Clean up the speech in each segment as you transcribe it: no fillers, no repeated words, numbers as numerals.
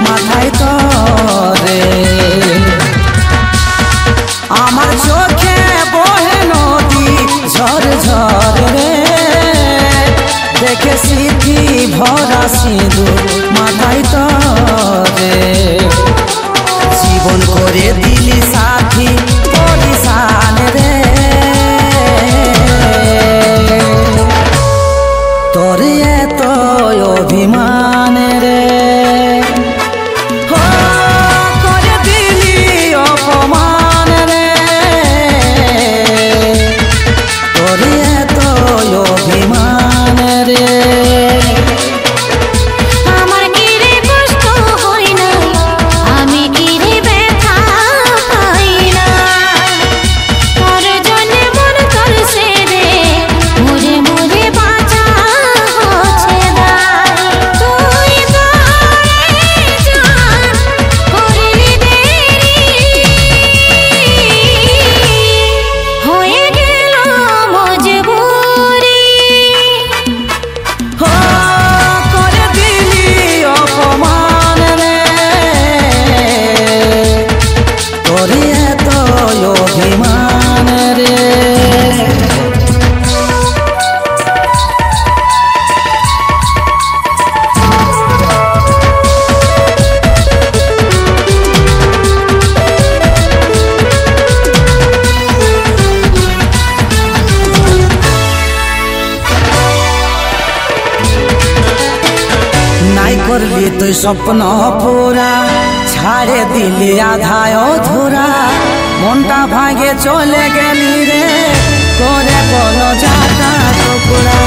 মাথায় তরে আমার চোখে বহে নদী ঝর ঝর রে দেখে স্মৃতি ভরা সিঁদুর মাথায় তরে জীবন করে দিলি সাথী পরিশান রে তোর এত অভিমান রে করে দিলি অপমান রে তোর এত অভিমান রে করলি তুই স্বপ্ন পুরা ছাড়ে দিলি আধায় ধুরা মনটা ভাগে চলে গেলি রে করে বলো জাটা টুকরা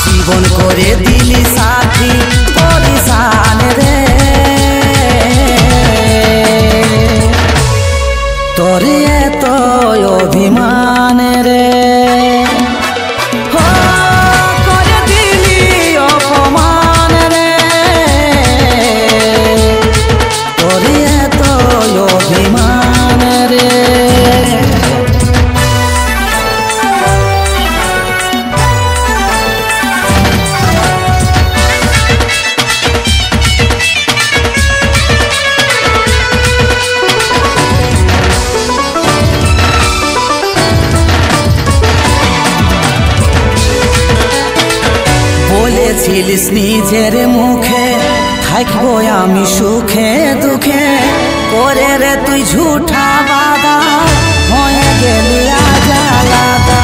জীবন করে দিলি সাথী পরিশান রে তোর এত অভিমান রে করে দিলি অপমান রে তোর এত অভিমান রে বলেছিলিস নিজের মুখে থাকবো আমি সুখে দুঃখে করে রে তুই ঝুঠা বাদা হয়ে গেলি আজ আলাদা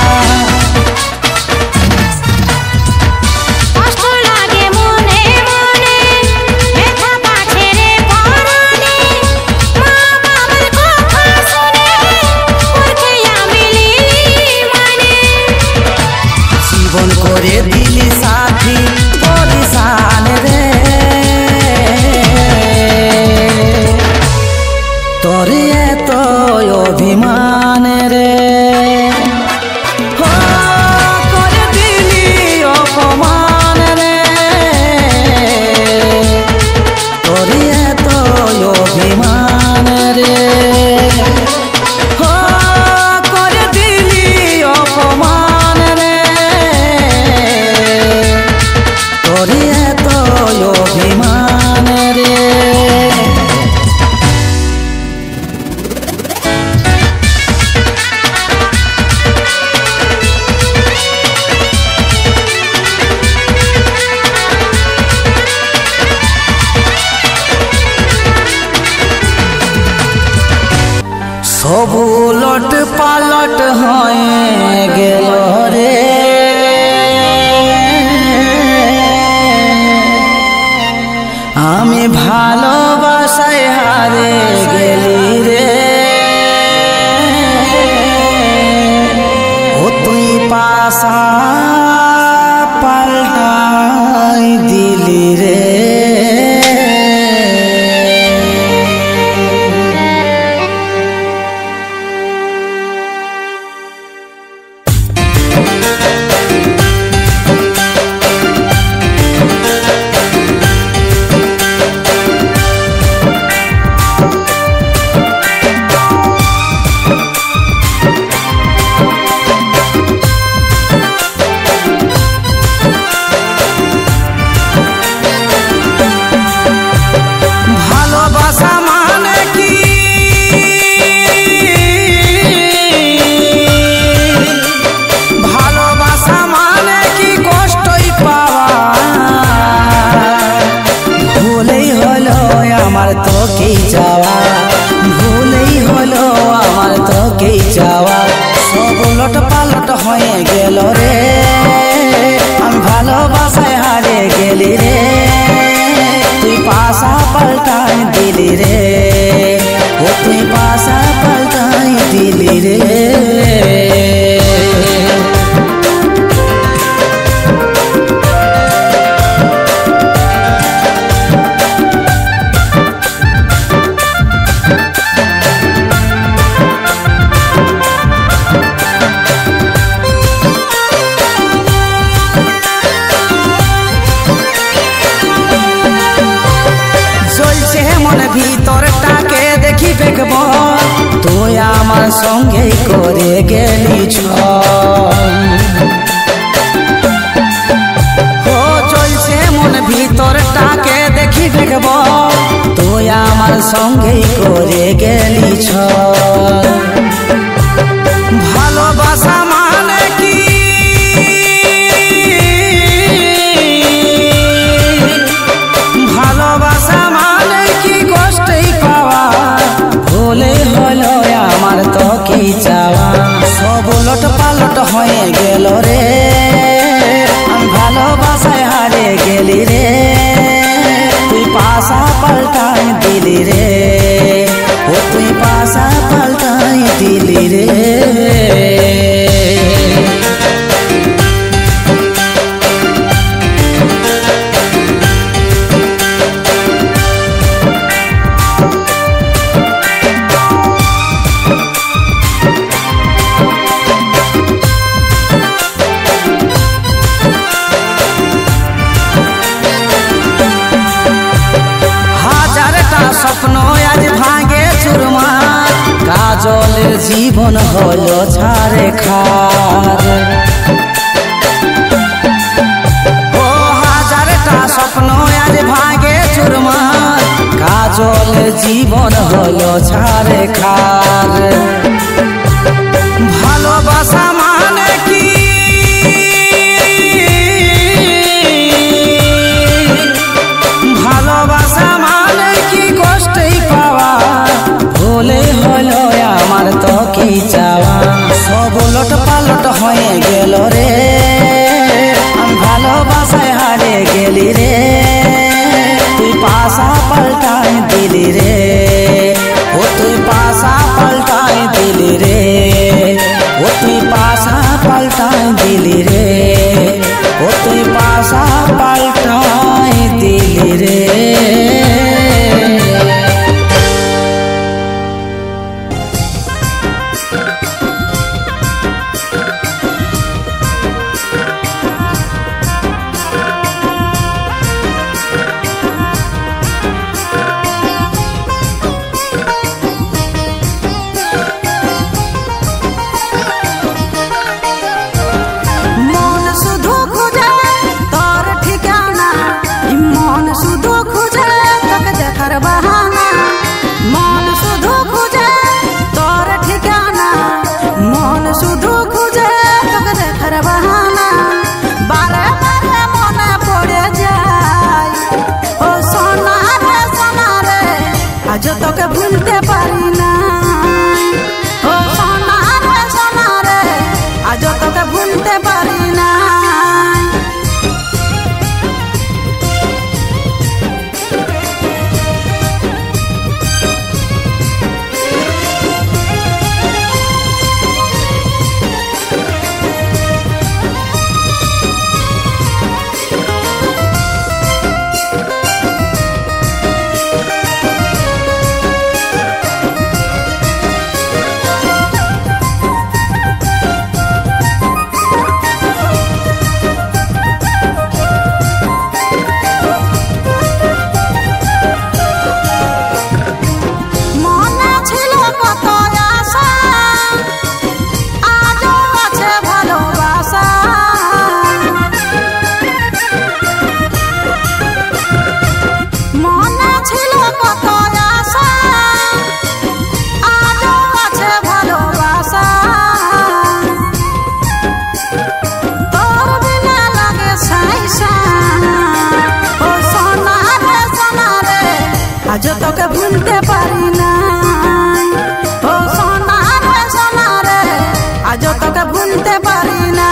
জীবন করে দিলি সাথী পরিশান রে তোর এত অভিমান রে করে দিলি অপমান রে তোর এত অভিমান রে করে দিলি অপমান রে তোর এত অভিমান রে সব উলট পালট হয়ে গেল রে আমি ভালোবাসায় হারে গেলি রে ও তুই পাশা পাল্টাই দিলি রে আমার তোকেই চাওয়া, ভুলেই হলো আমার তোকেই চাওয়া। সব উলট পালট হয়ে গেল রে, আমি ভালোবাসায় হারে গেলি রে, তুই পাশা পাল্টাই দিলি রে, ও তুই পাশা পাল্টাই দিলি রে। ভিতরটাকে দেখি দেখব, তুই আমার সঙ্গে করে গেলি ও চলছে মন ভিতরটাকে দেখি দেখব, তুই আমার সঙ্গে করে গেলি ভালোবাসা মানে কি, ভালোবাসা মানে কি কষ্টই পাওয়া, ভুলে হলো আমার তোকেই চাওয়া। সব উলট পালট হয়ে গেল রে, আমি ভালোবাসায় হারে গেলি রে, তুই পাশা পাল্টাই দিলি রে, ও তুই পাশা পাল্টাই দিলি রে। স্বপ্ন আজ ভাঙে চুরমার, কাজলের জীবন হলো ছাড়ে খার। ও হাজারটা স্বপ্ন আজ ভাঙে চুরমার, কাজলের জীবন হলো ছাড়ে খার। ভালোবাসা মানে কি, ভালোবাসা মানে কি কষ্টই পাওয়া, ভুলে হলো আমার তোকেই চাওয়া। সব উলট পালট হয়ে গেল রে, আমি ভালোবাসায় হারে গেলি রে, তুই পাশা পাল্টাই দিলি রে, ও তুই পাশা পাল্টাই দিলি রে, ও তুই পাশা পাল্টাই দিলি রে, ও তুই পাশা পাল্টাই দিলি রে। আজ তোকে ভুলতে পারি না। ও সোনা রে আজ তোকে ভুলতে পারি না।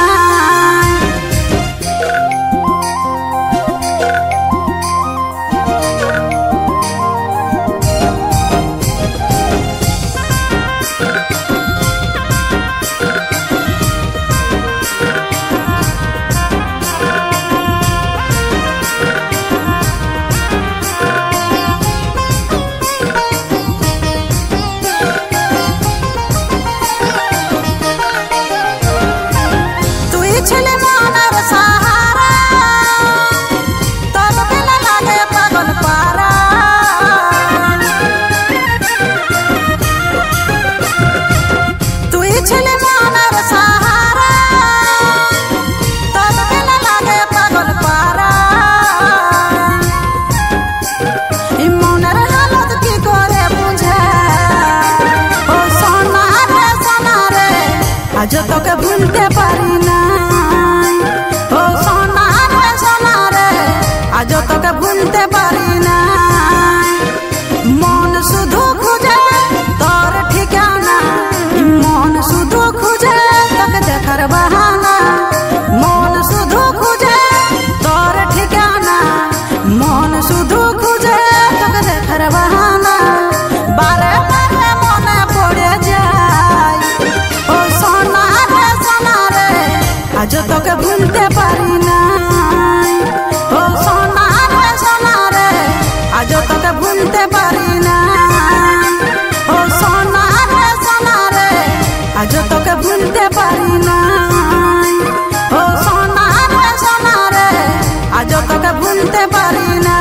ছেলে মনের সাহারা তোর বেলা লাগে পাগল পারা। তুই ছেলে মনের সাহারা তোর বেলা লাগে পাগল পারা। এই মনের হালত কি করে বুঝে। ও সোনা রে আজ তোকে ভুলতে পারি না। আজ তোকে ভুলতে পারি না। মন শুধু খুঁজে তোর ঠিকানা, মন শুধু খুঁজে তোকে দেখার বাহানা। মন শুধু খুঁজে তোর ঠিকানা, মন শুধু খুঁজে তোকে দেখার বাহানা। বারে বারে মনে পড়ে যায়। ও সোনা রে আজ তোকে ভুলতে পারি না। আজ তোকে ভুলতে পারি না। ও সোনা রে আজ তোকে ভুলতে পারি না। ও সোনা রে আজ তোকে ভুলতে পারি না।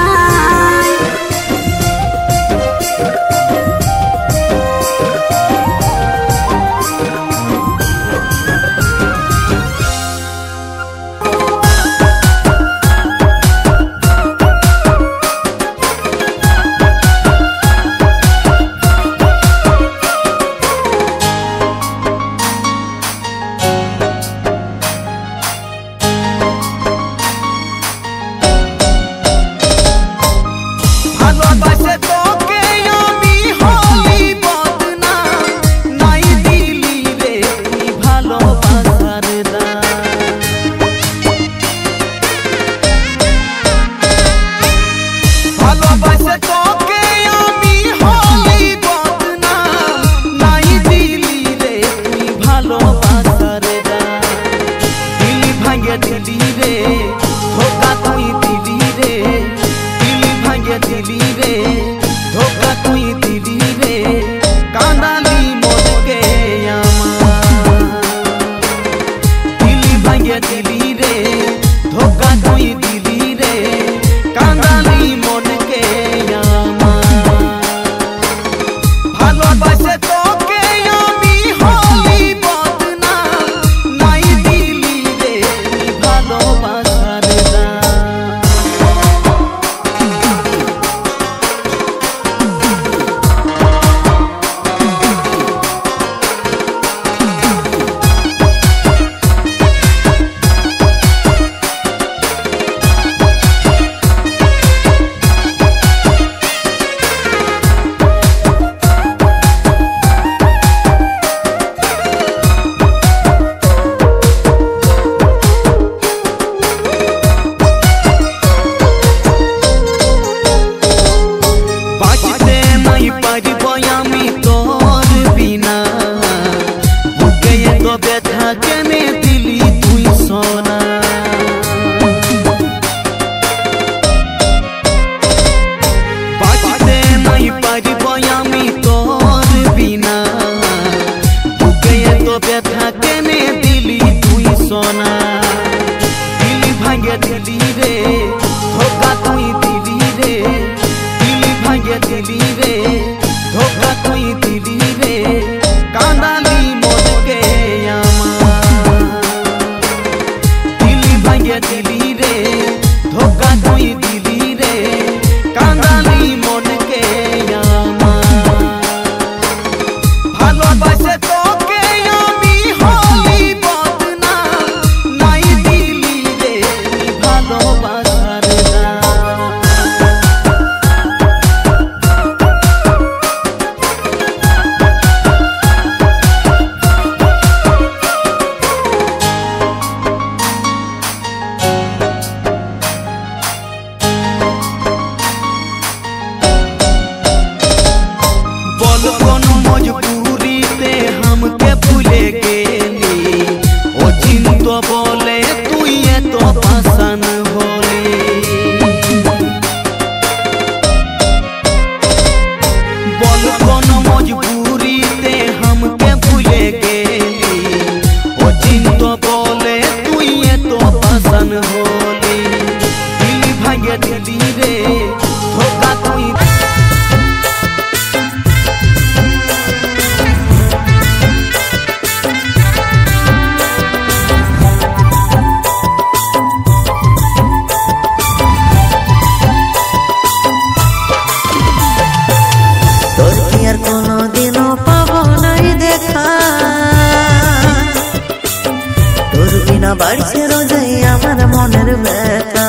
বাড়ছে রোজই আমার মনের ব্যথা।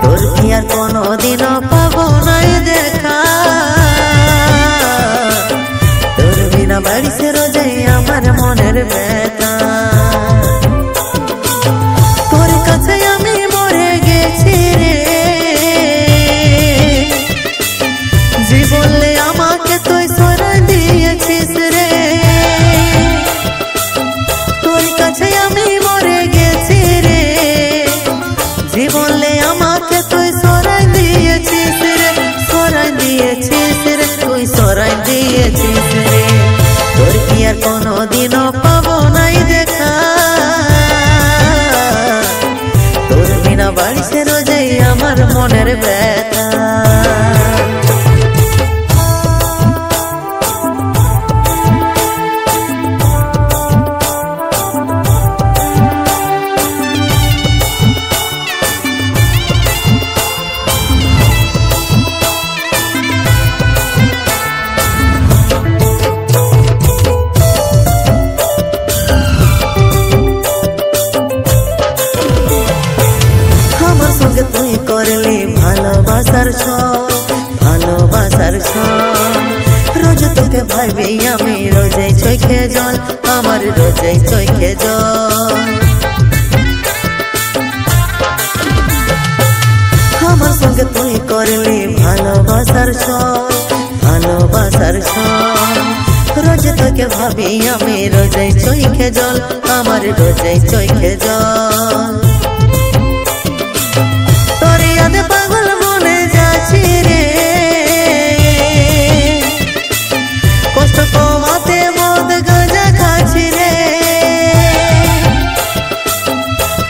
তোর কি আর কোনোদিনও পাবো নাই দেখা, তোর বিনা বাড়ছে রোজই আমার মনের ব্যথা। তোর কাছে আমি মরে গেছি রে, জীবনে আমাকে তুই সরাই দিয়েছিস রে। তোর কাছে আমি মরে গেছি রে, জীবনে আমাকে তুই সরাই দিয়েছিস রে, সরাই দিয়েছিস রে, তুই সরাই দিয়েছিস রে। তোর কি আর কোনোদিনও পাবো নাই দেখা, তোর বিনা বাড়ছে রোজই আমার মনের ব্যথা। তুই করলি ভালোবাসার ছল, ভালোবাসার ছল। রোজ তোকে ভাবি আমি, রোজই চোখে জল, আমার রোজই চোখে জল। আমার সঙ্গে তুই করলি ভালোবাসার ছল, ভালোবাসার ছল। রোজ তোকে ভাবি আমি, রোজই চোখে জল, আমার রোজই চোখে জল। পাগল মনে যাচ্ছি রে, কষ্ট কমাতে মদ গাঁজা খাচ্ছি রে।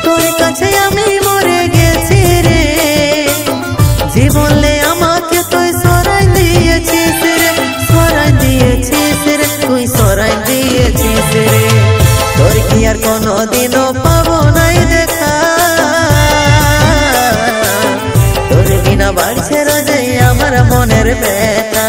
তোর কাছে আমি মরে গেছি রে, জীবনে আমাকে তুই সরাই দিয়েছিস রে, সরাই দিয়েছিস রে, তুই সরাই দিয়েছিস রে। তোর কি আর কোনোদিনও পাবো নাই দেখা, তোর বিনা বাড়ছে রোজই আমার মনের ব্যথা।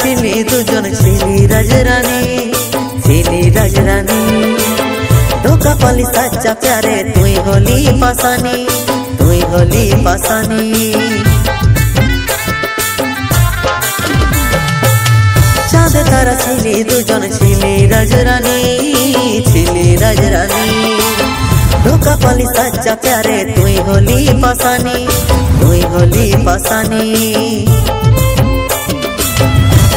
ছিলি দুজন ছিলি রাজরানী, ছিলি রাজরানী। ধোকা পালি সাচ্চা প্যারে, তুই হলি পাসানি, তুই হলি পাসানি। চাঁদ তারা ছিলি দুজন ছিলি রাজরানী, ছিলি রাজরানী। ধোকা পালি সাচ্চা প্যারে, তুই হলি পাসানি, তুই হলি পাসানি।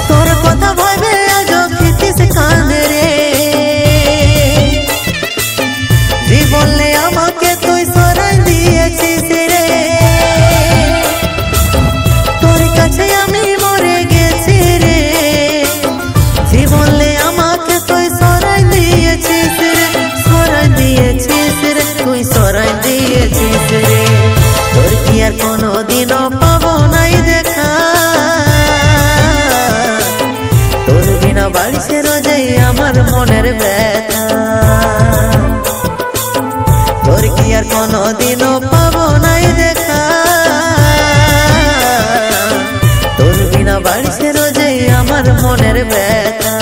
তোর কথা ভাবে আজ খিতিস কানে রে, জীবনে আমাকে তুই সরাই দিয়েছিস রে। তোর কাছে আমি মরে গেছি রে, জীবনে আমাকে তুই সরাই দিয়েছিস রে, সরাই দিয়েছিস রে, তুই সরাই দিয়েছিস রে। তোর কি আর কোনোদিনও পাবো নাই দেখা, তোর বিনা বাড়ছে রোজই আমার মনের ব্যথা। তোর কি আর কোনোদিনও পাবো নাই দেখা, তোর বিনা বাড়ছে রোজই আমার মনের ব্যথা।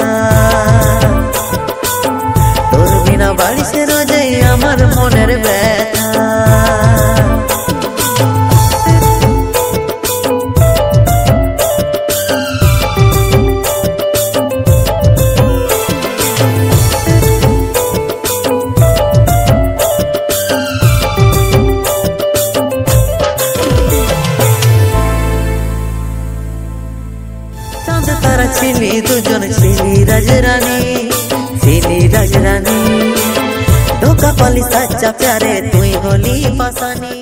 তোর বিনা বাড়ছে রোজই আমার মনের ব্যথা। তারা ছিলি দুজন ছিলি রাজরানী, ছিলি রাজরানী। ধোকা পালি সাচ্চা প্যারে, তুই হলি পাসানি।